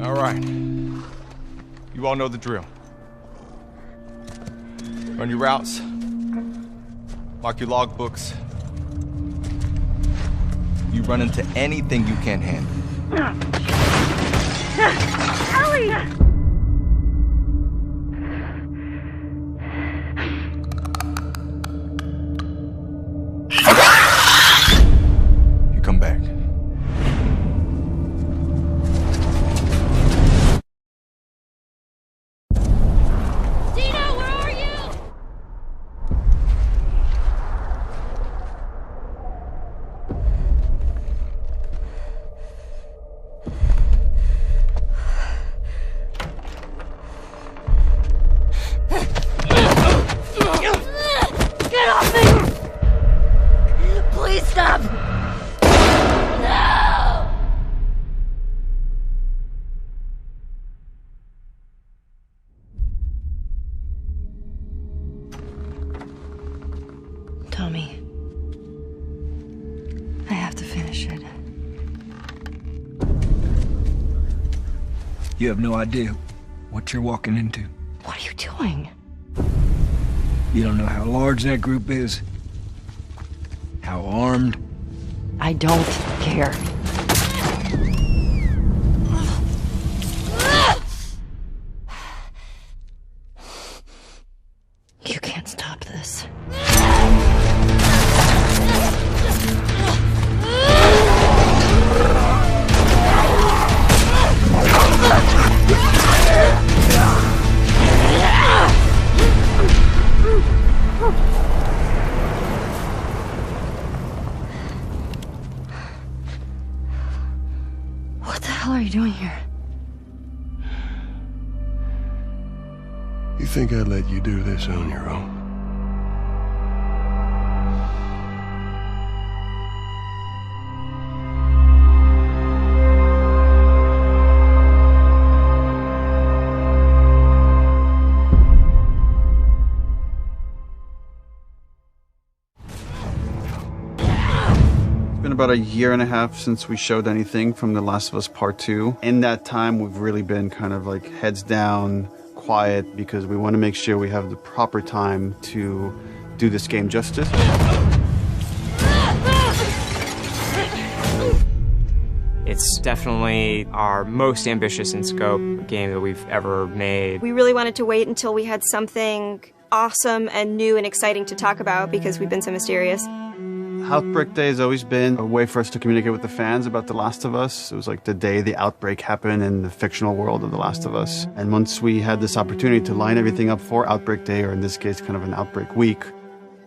All right. You all know the drill. Run your routes. Mark your logbooks. You run into anything you can't handle. Ellie! You come back. Dina, where are you? Get off me! Please stop! No! Tommy, I have to finish it. You have no idea what you're walking into. What are you doing? You don't know how large that group is, how armed. I don't care. You can't stop this. What the hell are you doing here? You think I'd let you do this on your own? It's been about a year and a half since we showed anything from The Last of Us Part 2. In that time, we've really been kind of like heads down, quiet, because we want to make sure we have the proper time to do this game justice. It's definitely our most ambitious in scope game that we've ever made. We really wanted to wait until we had something awesome and new and exciting to talk about because we've been so mysterious. Outbreak Day has always been a way for us to communicate with the fans about The Last of Us. It was like the day the outbreak happened in the fictional world of The Last of Us. And once we had this opportunity to line everything up for Outbreak Day, or in this case, kind of an Outbreak Week,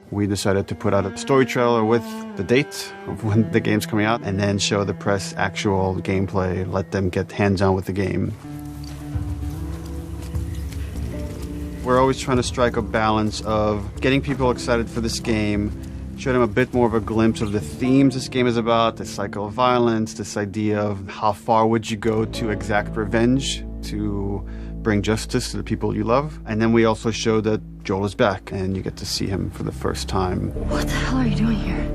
we decided to put out a story trailer with the date of when the game's coming out, and then show the press actual gameplay, let them get hands-on with the game. We're always trying to strike a balance of getting people excited for this game, show them a bit more of a glimpse of the themes this game is about, the cycle of violence, this idea of how far would you go to exact revenge to bring justice to the people you love. And then we also show that Joel is back and you get to see him for the first time. What the hell are you doing here?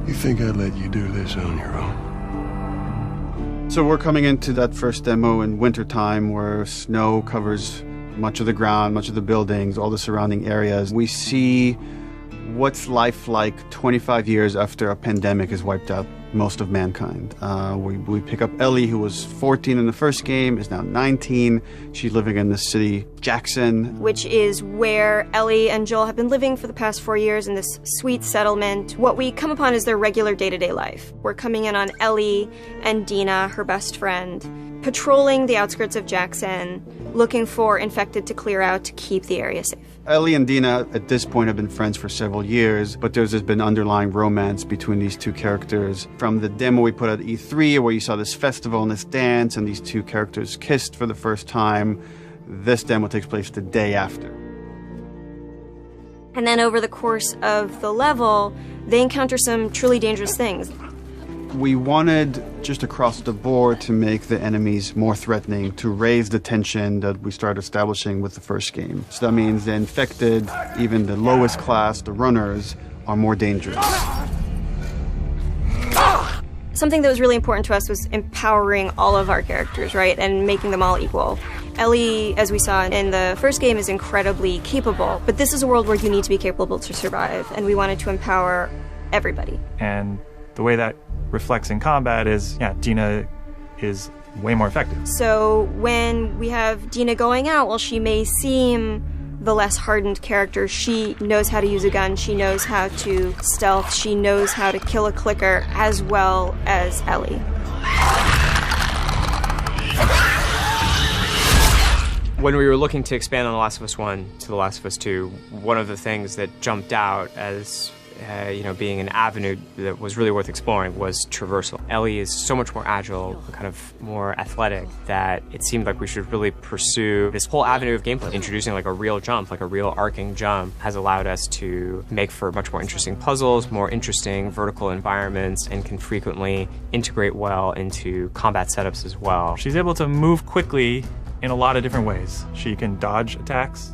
You think I'd let you do this on your own? So we're coming into that first demo in wintertime where snow covers much of the ground, much of the buildings, all the surrounding areas. We see what's life like 25 years after a pandemic has wiped out most of mankind. We pick up Ellie, who was 14 in the first game, is now 19. She's living in the city, Jackson. Which is where Ellie and Joel have been living for the past 4 years in this sweet settlement. What we come upon is their regular day-to-day life. We're coming in on Ellie and Dina, her best friend, patrolling the outskirts of Jackson, looking for infected to clear out to keep the area safe. Ellie and Dina at this point have been friends for several years, but there's been underlying romance between these two characters. From the demo we put at E3, where you saw this festival and this dance, and these two characters kissed for the first time, this demo takes place the day after. And then over the course of the level, they encounter some truly dangerous things. We wanted, just across the board, to make the enemies more threatening, to raise the tension that we started establishing with the first game. So that means the infected, even the lowest class, the runners, are more dangerous. Something that was really important to us was empowering all of our characters, right, and making them all equal. Ellie, as we saw in the first game, is incredibly capable, but this is a world where you need to be capable to survive, and we wanted to empower everybody. And the way that reflects in combat is, yeah, Dina is way more effective. So when we have Dina going out, while she may seem the less hardened character, she knows how to use a gun, she knows how to stealth, she knows how to kill a clicker as well as Ellie. When we were looking to expand on The Last of Us 1 to The Last of Us 2, one of the things that jumped out as being an avenue that was really worth exploring was traversal. Ellie is so much more agile, kind of more athletic, that it seemed like we should really pursue this whole avenue of gameplay. Introducing like a real jump, like a real arcing jump, has allowed us to make for much more interesting puzzles, more interesting vertical environments, and can frequently integrate well into combat setups as well. She's able to move quickly in a lot of different ways. She can dodge attacks.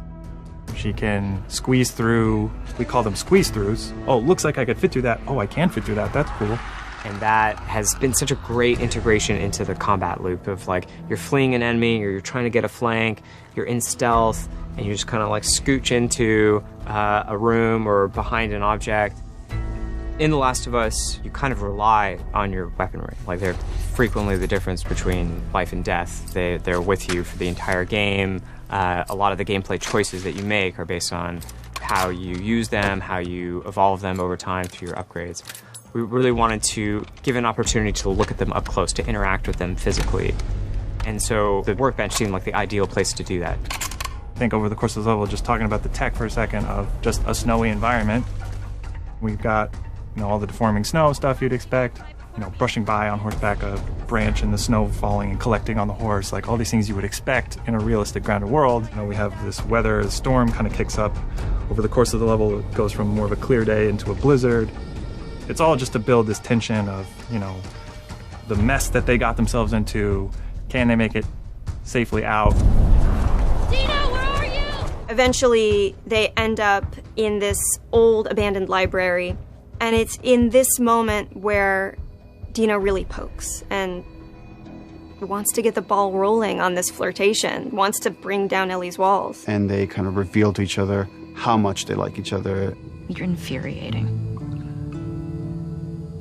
She can squeeze through, we call them squeeze-throughs. Oh, looks like I could fit through that. Oh, I can fit through that. That's cool. And that has been such a great integration into the combat loop of like, you're fleeing an enemy, or you're trying to get a flank, you're in stealth, and you just kind of like scooch into a room or behind an object. In The Last of Us, you kind of rely on your weaponry. Like, they're frequently the difference between life and death. They're with you for the entire game. A lot of the gameplay choices that you make are based on how you use them, how you evolve them over time through your upgrades. We really wanted to give an opportunity to look at them up close, to interact with them physically. And so the workbench seemed like the ideal place to do that. I think over the course of the level, just talking about the tech for a second of just a snowy environment, we've got all the deforming snow stuff you'd expect, brushing by on horseback a branch and the snow falling and collecting on the horse, like all these things you would expect in a realistic grounded world. We have this weather, the storm kind of kicks up. Over the course of the level, it goes from more of a clear day into a blizzard. It's all just to build this tension of, the mess that they got themselves into. Can they make it safely out? Dina, where are you? Eventually, they end up in this old abandoned library. And it's in this moment where Dina really pokes and wants to get the ball rolling on this flirtation, wants to bring down Ellie's walls. And they kind of reveal to each other how much they like each other. You're infuriating.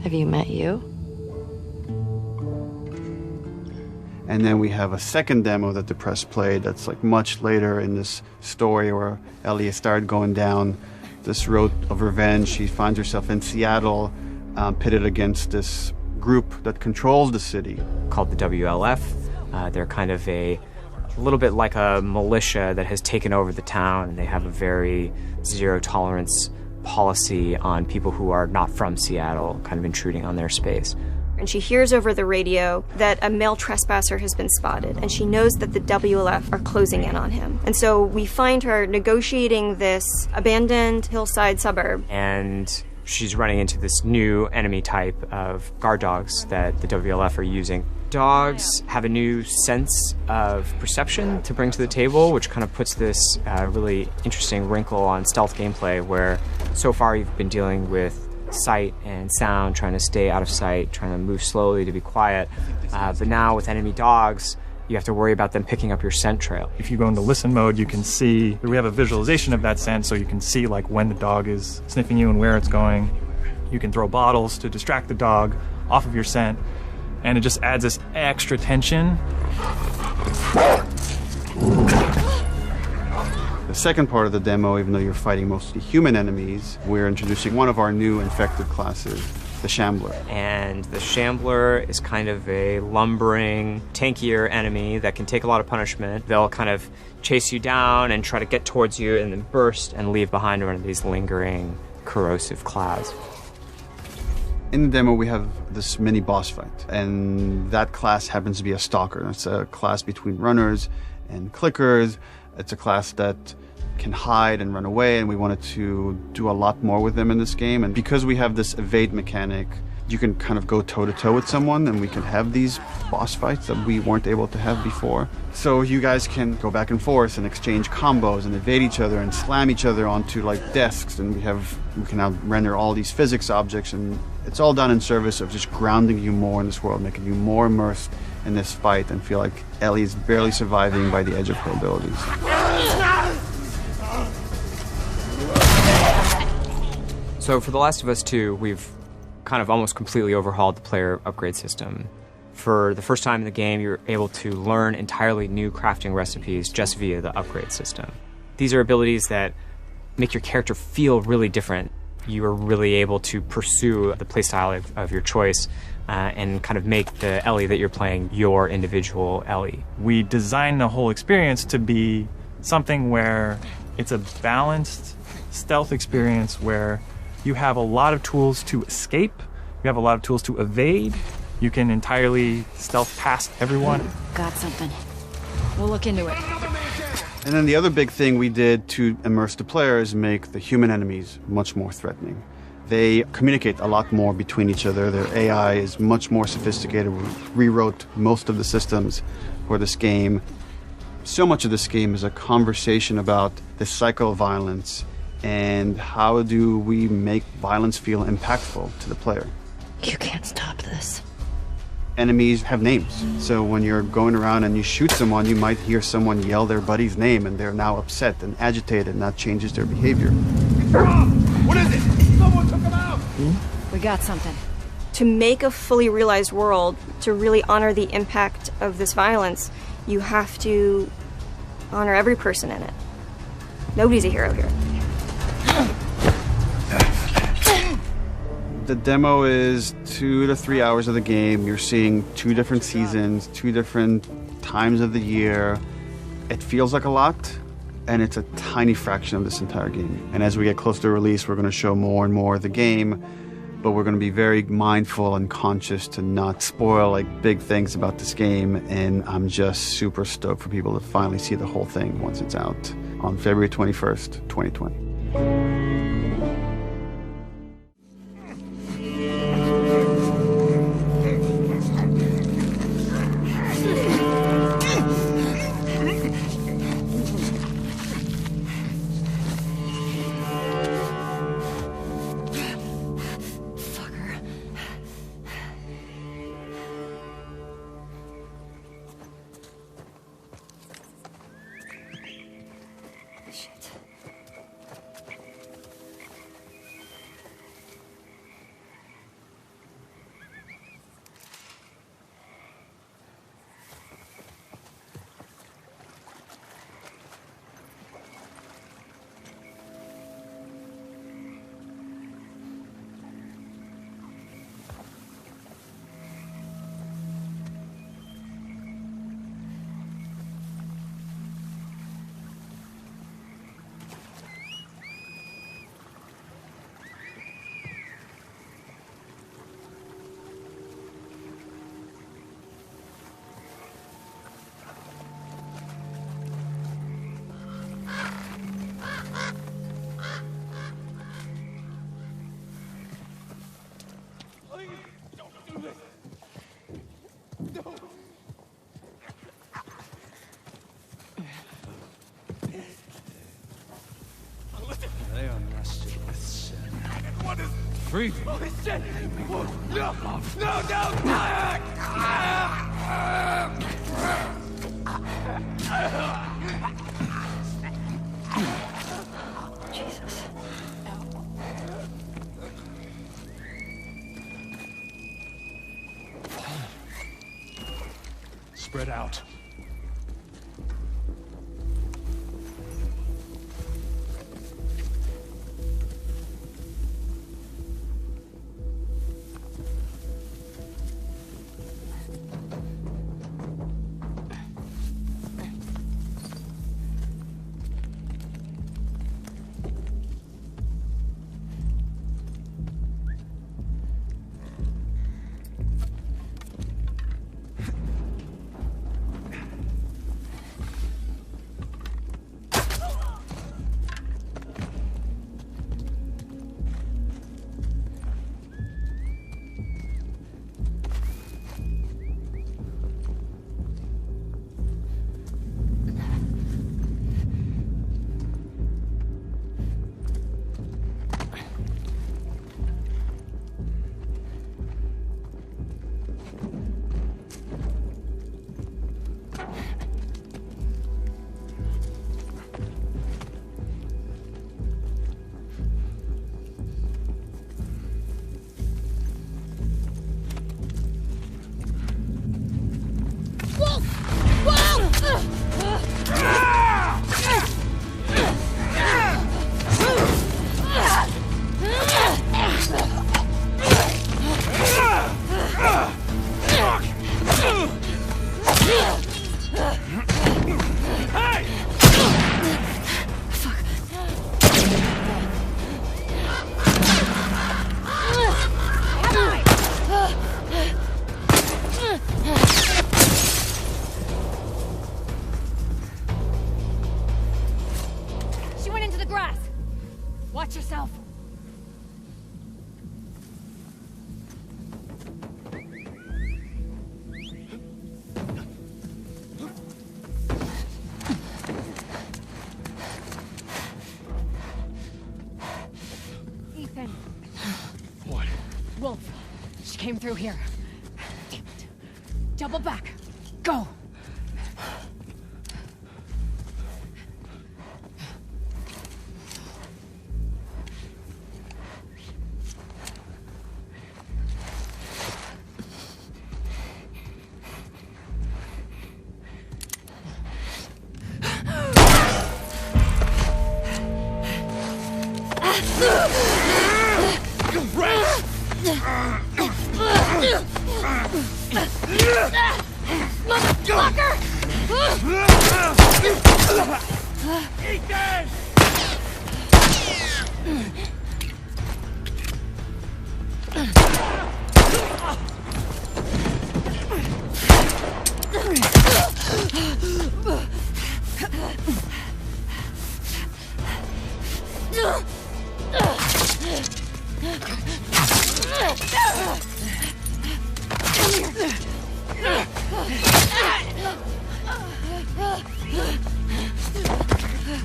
Have you met you? And then we have a second demo that the press played that's like much later in this story where Ellie has started going down this road of revenge. She finds herself in Seattle, pitted against this group that controls the city. Called the WLF. They're kind of a little bit like a militia that has taken over the town, and they have a very zero-tolerance policy on people who are not from Seattle, kind of intruding on their space. And she hears over the radio that a male trespasser has been spotted, and she knows that the WLF are closing in on him. And so we find her negotiating this abandoned hillside suburb. And she's running into this new enemy type of guard dogs that the WLF are using. Dogs have a new sense of perception to bring to the table, which kind of puts this really interesting wrinkle on stealth gameplay, where so far you've been dealing with sight and sound, trying to stay out of sight, trying to move slowly to be quiet. But now with enemy dogs, you have to worry about them picking up your scent trail. If you go into listen mode, you can see, we have a visualization of that scent, so you can see like when the dog is sniffing you and where it's going. You can throw bottles to distract the dog off of your scent, and it just adds this extra tension. The second part of the demo, even though you're fighting mostly human enemies, we're introducing one of our new infected classes, the Shambler. And the Shambler is kind of a lumbering, tankier enemy that can take a lot of punishment. They'll kind of chase you down and try to get towards you and then burst and leave behind one of these lingering, corrosive clouds. In the demo, we have this mini boss fight, and that class happens to be a Stalker. It's a class between runners and clickers. It's a class that can hide and run away, and we wanted to do a lot more with them in this game. And because we have this evade mechanic, you can kind of go toe-to-toe with someone, and we can have these boss fights that we weren't able to have before. So you guys can go back and forth and exchange combos and evade each other and slam each other onto like desks, and we can now render all these physics objects, and It's all done in service of just grounding you more in this world, making you more immersed in this fight and feel like Ellie is barely surviving by the edge of her abilities. So for The Last of Us 2, we've kind of almost completely overhauled the player upgrade system. For the first time in the game, you're able to learn entirely new crafting recipes just via the upgrade system. These are abilities that make your character feel really different. You are really able to pursue the playstyle of your choice and kind of make the Ellie that you're playing your individual Ellie. We designed the whole experience to be something where it's a balanced stealth experience where you have a lot of tools to escape, you have a lot of tools to evade, you can entirely stealth past everyone. Got something. We'll look into it. And then the other big thing we did to immerse the player is make the human enemies much more threatening. They communicate a lot more between each other. Their AI is much more sophisticated. We rewrote most of the systems for this game. So much of this game is a conversation about the cycle of violence and how do we make violence feel impactful to the player. You can't stop this. Enemies have names. So when you're going around and you shoot someone, you might hear someone yell their buddy's name and they're now upset and agitated and that changes their behavior. What is it? Someone took him out! We got something. To make a fully realized world, to really honor the impact of this violence, you have to honor every person in it. Nobody's a hero here. The demo is 2 to 3 hours of the game. You're seeing 2 different seasons, 2 different times of the year. It feels like a lot, and it's a tiny fraction of this entire game. And as we get closer to release, we're going to show more and more of the game, but we're going to be very mindful and conscious to not spoil like big things about this game. And I'm just super stoked for people to finally see the whole thing once it's out on February 21st, 2020. They are nested with sin. What is... Free. Holy shit! No! No! Jesus. Spread out. She went into the grass. Watch yourself. Ethan. What? Wolf. She came through here. Damn it. Double back. Go.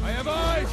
I have eyes!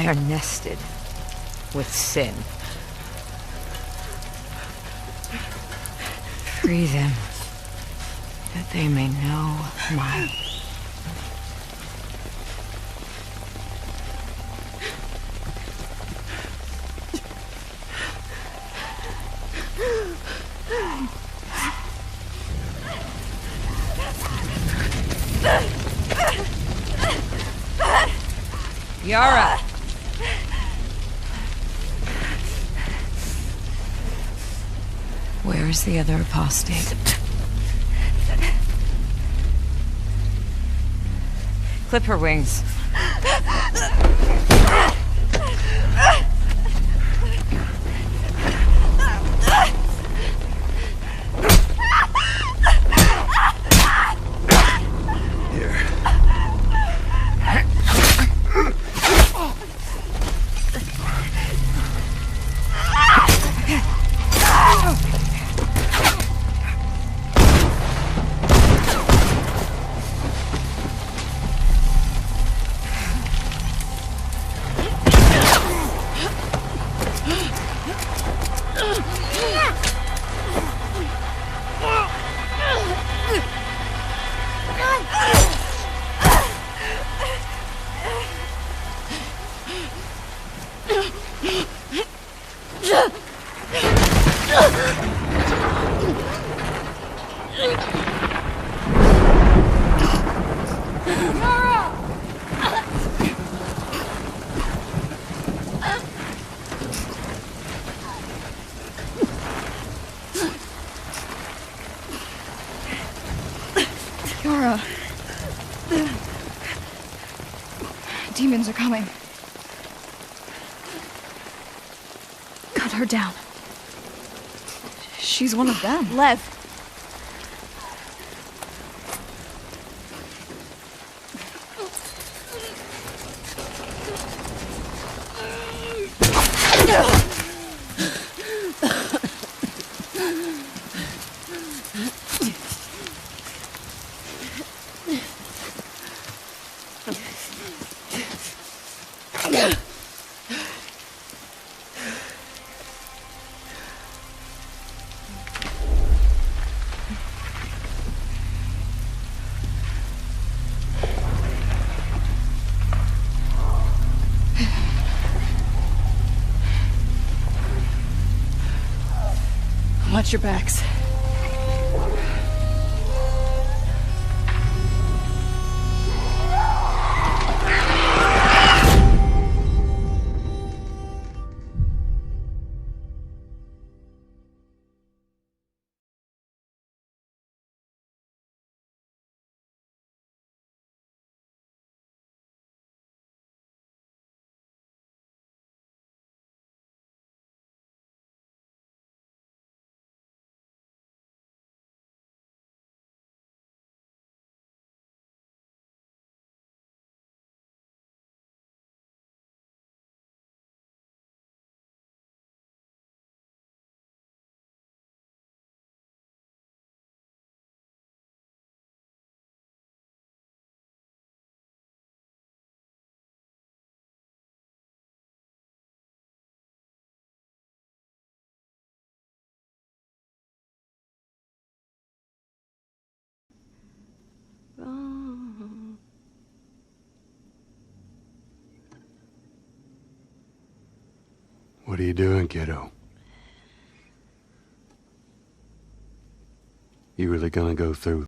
They are nested with sin. Free them, that they may know my... Yara! Where is the other apostate? Clip her wings. Yara. Demons are coming. Cut her down. She's one of them. Lev. Watch your backs. What are you doing, kiddo? You really gonna go through